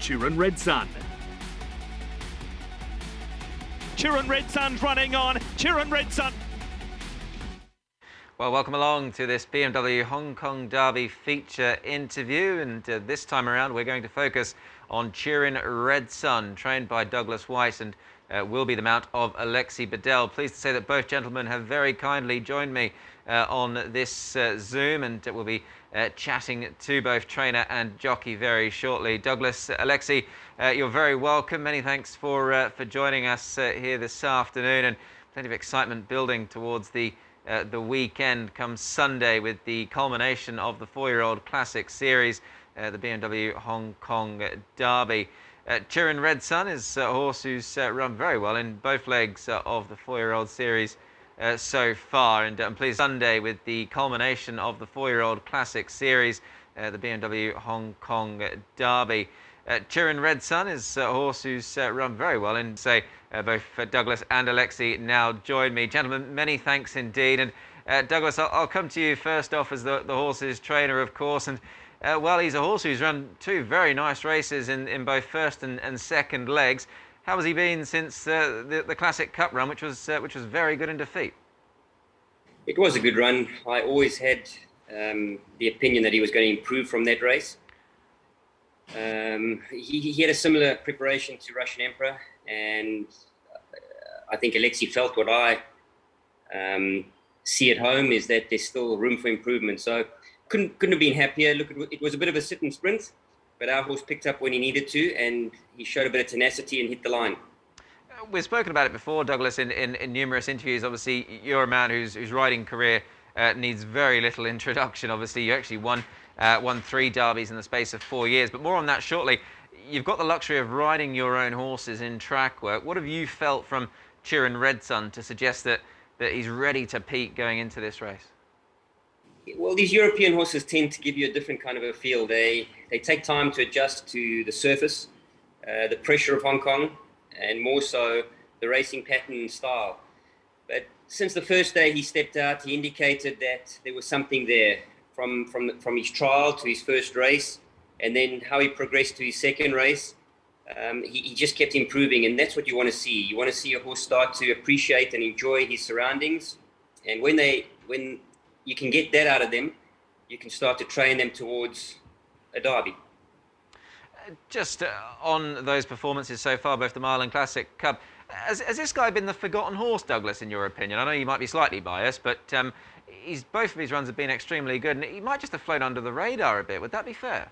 TURIN REDSUN. TURIN REDSUN's running on. TURIN REDSUN. Well, welcome along to this BMW Hong Kong Derby feature interview, and this time around we're going to focus on TURIN REDSUN, trained by Douglas White, and will be the mount of Alexi Bedell. Pleased to say that both gentlemen have very kindly joined me on this Zoom, and we'll be chatting to both trainer and jockey very shortly. Douglas, Alexi, you're very welcome. Many thanks for joining us here this afternoon, and plenty of excitement building towards the weekend comes Sunday with the culmination of the 4-year-old Classic Series, the BMW Hong Kong Derby. TURIN REDSUN is a horse who's run very well in both legs of the 4-year-old series so far, and I'm pleased Sunday with the culmination of the 4-year-old Classic Series, the BMW Hong Kong Derby. TURIN REDSUN is a horse who's run very well in, both Douglas and Alexi now join me. Gentlemen, many thanks indeed. And Douglas, I'll come to you first off as the horse's trainer, of course. And well, he's a horse who's run two very nice races in both first and second legs. How has he been since the Classic Cup run, which was very good in defeat? It was a good run. I always had the opinion that he was going to improve from that race. He had a similar preparation to Russian Emperor, and I think Alexi felt what I see at home is that there's still room for improvement. So couldn't have been happier. Look, it was a bit of a sit and sprint, but our horse picked up when he needed to, and he showed a bit of tenacity and hit the line. We've spoken about it before, Douglas, in numerous interviews. Obviously, you're a man whose riding career needs very little introduction. Obviously, you actually won 3 derbies in the space of 4 years, but more on that shortly. You've got the luxury of riding your own horses in track work. What have you felt from TURIN REDSUN to suggest that he's ready to peak going into this race? Well, these European horses tend to give you a different kind of a feel. They take time to adjust to the surface, the pressure of Hong Kong, and more so the racing pattern and style. But since the first day he stepped out, he indicated that there was something there. From his trial to his first race, and then how he progressed to his second race, he just kept improving, and that's what you want to see. You want to see a horse start to appreciate and enjoy his surroundings, and when you can get that out of them, you can start to train them towards a derby. Just on those performances so far, both the Mile and Classic Cup, has this guy been the forgotten horse, Douglas, in your opinion? I know you might be slightly biased, but both of his runs have been extremely good, and he might just have flown under the radar a bit. Would that be fair?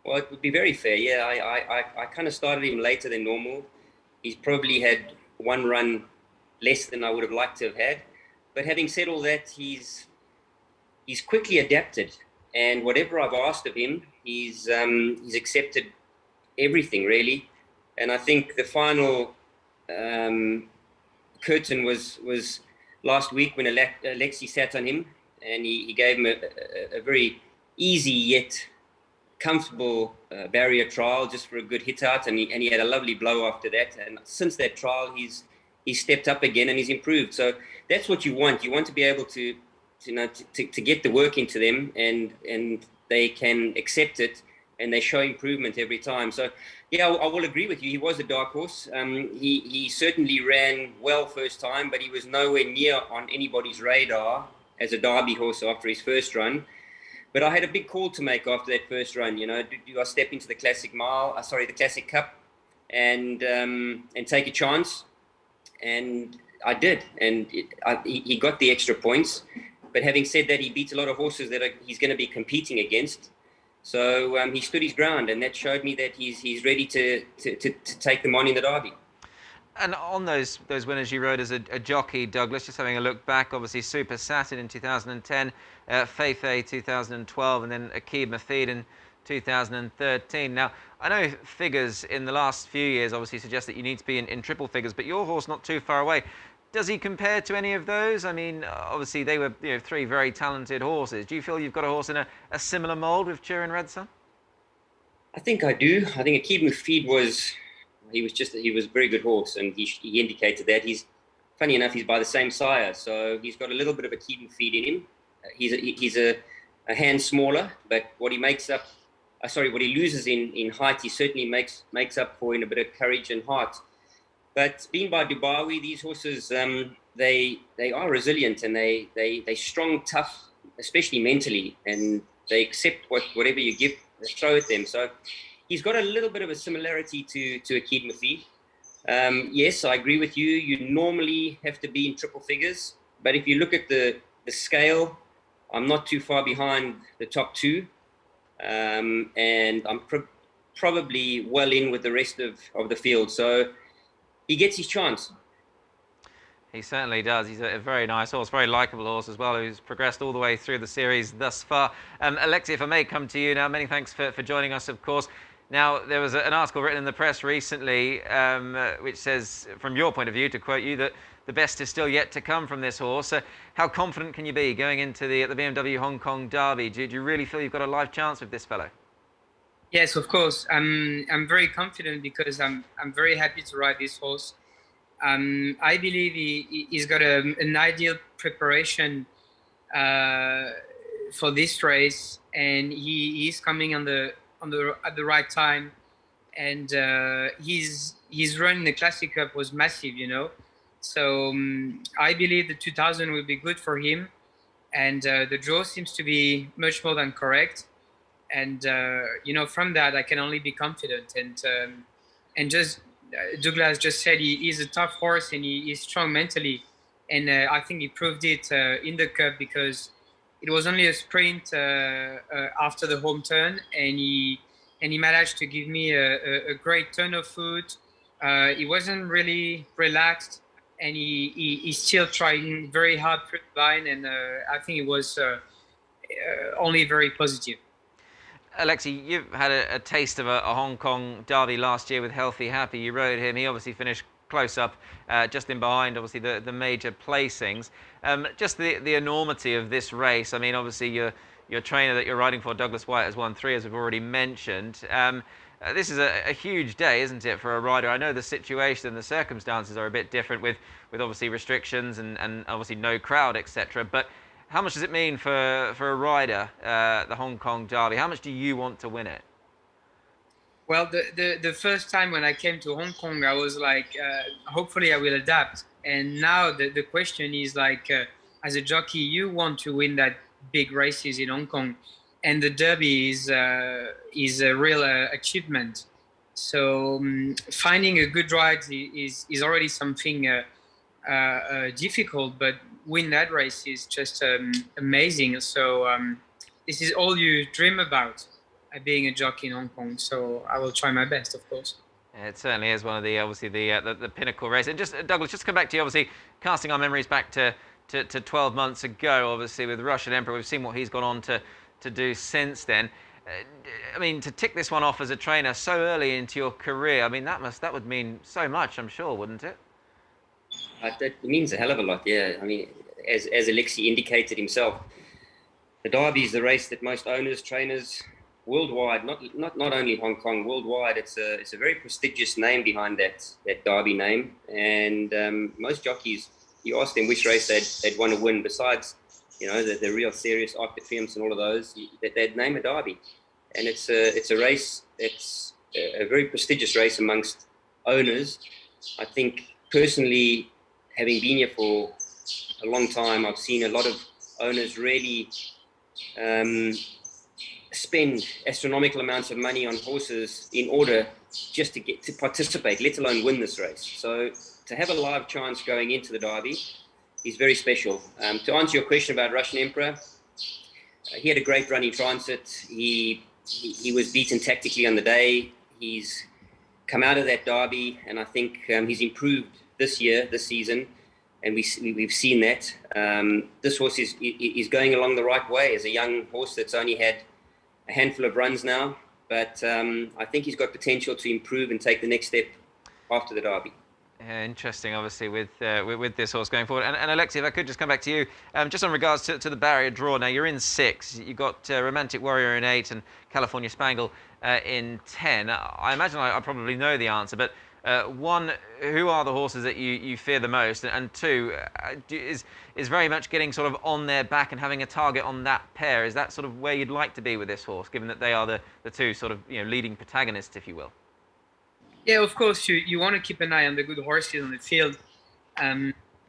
Well, it would be very fair, yeah. I kind of started him later than normal. He's probably had one run less than I would have liked to have had. But having said all that, he's quickly adapted, and whatever I've asked of him, he's accepted everything, really. And I think the final curtain was last week when Alexi sat on him, and he gave him a very easy yet comfortable barrier trial just for a good hit out, and he had a lovely blow after that. And since that trial, he's stepped up again and he's improved. So that's what you want. You want to be able to get the work into them, and they can accept it, and they show improvement every time. So yeah, I will agree with you. He was a dark horse. He certainly ran well first time, but he was nowhere near on anybody's radar as a Derby horse after his first run. But I had a big call to make after that first run. You know, do I step into the Classic the Classic Cup, and take a chance? And I did, and he got the extra points. But having said that, he beat a lot of horses that he's going to be competing against. So he stood his ground, and that showed me that he's ready to take them on in the Derby. And on those winners you rode as a jockey, Douglas, just having a look back, obviously Super Satin in 2010, Feifei 2012, and then Akib Mafid in 2013. Now, I know figures in the last few years obviously suggest that you need to be in triple figures, but your horse not too far away. Does he compare to any of those? I mean, obviously they were 3 very talented horses. Do you feel you've got a horse in a similar mould with TURIN REDSUN? I think I do. I think Akib Mafid was a very good horse, and he indicated that. Funny enough, he's by the same sire, so he's got a little bit of Akib Mafid in him. He's a hand smaller, but what he makes up what he loses in height, he certainly makes up for in a bit of courage and heart. But being by Dubawi, these horses, they are resilient, and they strong, tough, especially mentally, and they accept whatever you throw at them. So he's got a little bit of a similarity to Akid Muthi. Yes, I agree with you. You normally have to be in triple figures, but if you look at the scale, I'm not too far behind the top two, and I'm probably well in with the rest of the field. So he gets his chance. He certainly does. He's a very nice horse, very likeable horse as well, who's progressed all the way through the series thus far. Alexi, if I may come to you now, many thanks for joining us, of course. Now, there was an article written in the press recently which says, from your point of view, to quote you, that the best is still yet to come from this horse. How confident can you be going into the BMW Hong Kong Derby? Do you really feel you've got a live chance with this fellow? Yes, of course. I'm very confident because I'm very happy to ride this horse. I believe he's got an ideal preparation for this race, and he is coming at the right time. And his run in the Classic Cup was massive, you know. So I believe the 2000 will be good for him, and the draw seems to be much more than correct. And you know, from that I can only be confident. And just Douglas just said he is a tough horse, and he is strong mentally, and I think he proved it in the Cup, because it was only a sprint after the home turn, and he managed to give me a great turn of foot. He wasn't really relaxed, and he's still trying very hard through the line, and I think it was only very positive. Alexi, you've had a taste of a Hong Kong Derby last year with Healthy Happy. You rode him. He obviously finished close up, just in behind, obviously, the major placings. Just the enormity of this race. I mean, obviously, your trainer that you're riding for, Douglas White, has won 3, as we've already mentioned. This is a huge day, isn't it, for a rider? I know the situation and the circumstances are a bit different with obviously restrictions and obviously no crowd, etc. But how much does it mean for a rider, the Hong Kong Derby? How much do you want to win it? Well, the first time when I came to Hong Kong, I was like, hopefully I will adapt. And now the question is like, as a jockey, you want to win that big races in Hong Kong, and the Derby is a real achievement. So finding a good ride is already something difficult, but win that race is just amazing. So this is all you dream about, being a jockey in Hong Kong. So I will try my best, of course. It certainly is one of the obviously the pinnacle race. And just Douglas, just to come back to you, obviously casting our memories back to 12 months ago, obviously with Russian Emperor, we've seen what he's gone on to do since then. I mean, to tick this one off as a trainer so early into your career, I mean, that would mean so much, I'm sure, wouldn't it? That means a hell of a lot, yeah. I mean, as Alexi indicated himself, the Derby is the race that most owners, trainers worldwide, not only Hong Kong, worldwide, it's a very prestigious name behind that Derby name. And most jockeys, you ask them which race they'd want to win, besides, you know, the real serious Arc de Triomphe and all of those, they'd name a Derby. And it's a race, it's a very prestigious race amongst owners. I think personally, having been here for a long time, I've seen a lot of owners really spend astronomical amounts of money on horses in order just to get to participate, let alone win this race. So to have a live chance going into the Derby is very special. To answer your question about Russian Emperor, he had a great run in transit. He was beaten tactically on the day. He's come out of that Derby, and I think he's improved this season, and we've seen that. This horse is going along the right way as a young horse that's only had a handful of runs now, but I think he's got potential to improve and take the next step after the Derby. Interesting, obviously, with this horse going forward. And Alexi, if I could just come back to you, just on regards to the barrier draw. Now, you're in 6. You've got Romantic Warrior in 8 and California Spangle in 10. I imagine I probably know the answer, but one, who are the horses that you fear the most, and two, is very much getting sort of on their back and having a target on that pair. Is that sort of where you'd like to be with this horse, given that they are the two sort of leading protagonists, if you will? Yeah, of course, you want to keep an eye on the good horses on the field,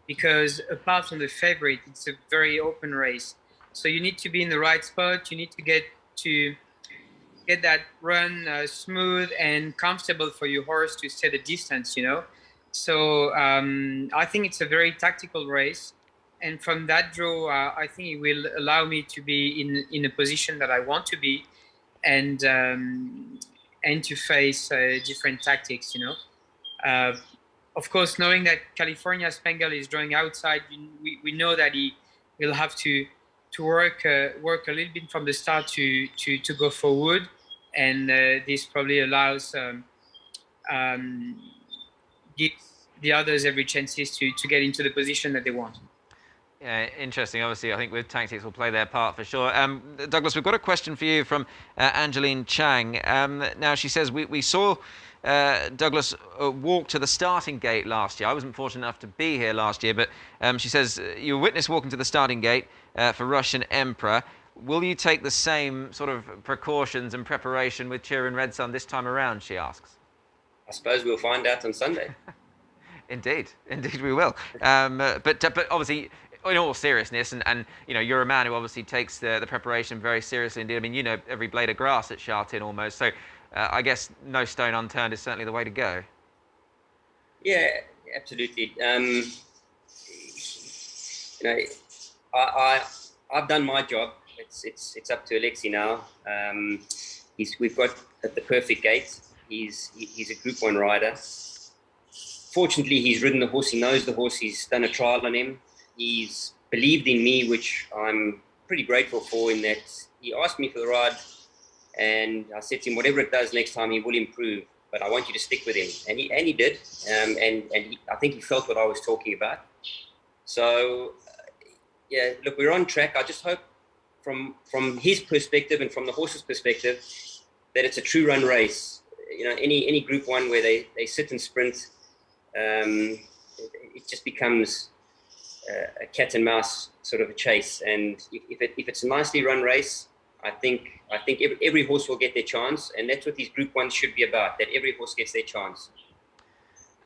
because apart from the favorite, it's a very open race. So you need to be in the right spot. You need to get that run smooth and comfortable for your horse to set a distance, So I think it's a very tactical race. And from that draw, I think it will allow me to be in a position that I want to be, and to face different tactics, Of course, knowing that California Spangle is drawing outside, we know that he will have to work a little bit from the start to go forward, and this probably allows gives the others every chances to get into the position that they want. Yeah, interesting. Obviously, I think with tactics will play their part for sure. Douglas, we've got a question for you from Angeline Chang. Now, she says, we saw Douglas walk to the starting gate last year. I wasn't fortunate enough to be here last year, but she says you were witness walking to the starting gate for Russian Emperor. Will you take the same sort of precautions and preparation with TURIN REDSUN this time around, she asks? I suppose we'll find out on Sunday. Indeed we will. But obviously, in all seriousness, and you're a man who obviously takes the preparation very seriously indeed. I mean, every blade of grass at Sha-Tin almost. So I guess no stone unturned is certainly the way to go. Yeah, absolutely. I've done my job. It's up to Alexei now. We've got the perfect gate. He's a Group 1 rider. Fortunately, he's ridden the horse. He knows the horse. He's done a trial on him. He's believed in me, which I'm pretty grateful for, in that he asked me for the ride, and I said to him, whatever it does next time, he will improve, but I want you to stick with him. And he did. I think he felt what I was talking about. So, yeah, look, we're on track. I just hope from his perspective and from the horse's perspective that it's a true run race. Any Group 1 where they sit and sprint, it just becomes a cat and mouse sort of a chase. And if it's a nicely run race, I think every horse will get their chance, and that's what these Group 1s should be about, that every horse gets their chance.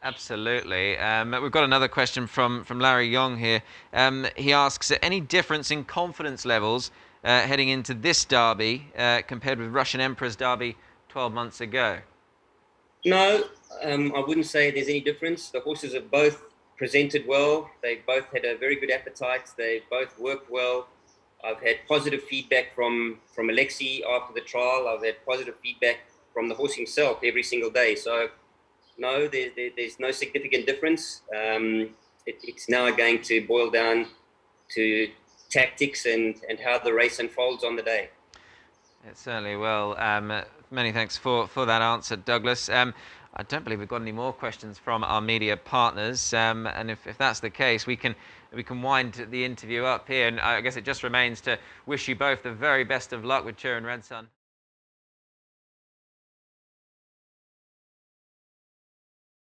Absolutely. We've got another question from Larry Young here. He asks, any difference in confidence levels heading into this Derby compared with Russian Emperor's Derby 12 months ago? No, I wouldn't say there's any difference. The horses have both presented well. They both had a very good appetite. They both worked well. I've had positive feedback from Alexei after the trial. I've had positive feedback from the horse himself every single day. So, no, there's no significant difference. It's now going to boil down to tactics and how the race unfolds on the day. It certainly will. Many thanks for that answer, Douglas. I don't believe we've got any more questions from our media partners, and if that's the case, we can wind the interview up here, and I guess it just remains to wish you both the very best of luck with TURIN REDSUN.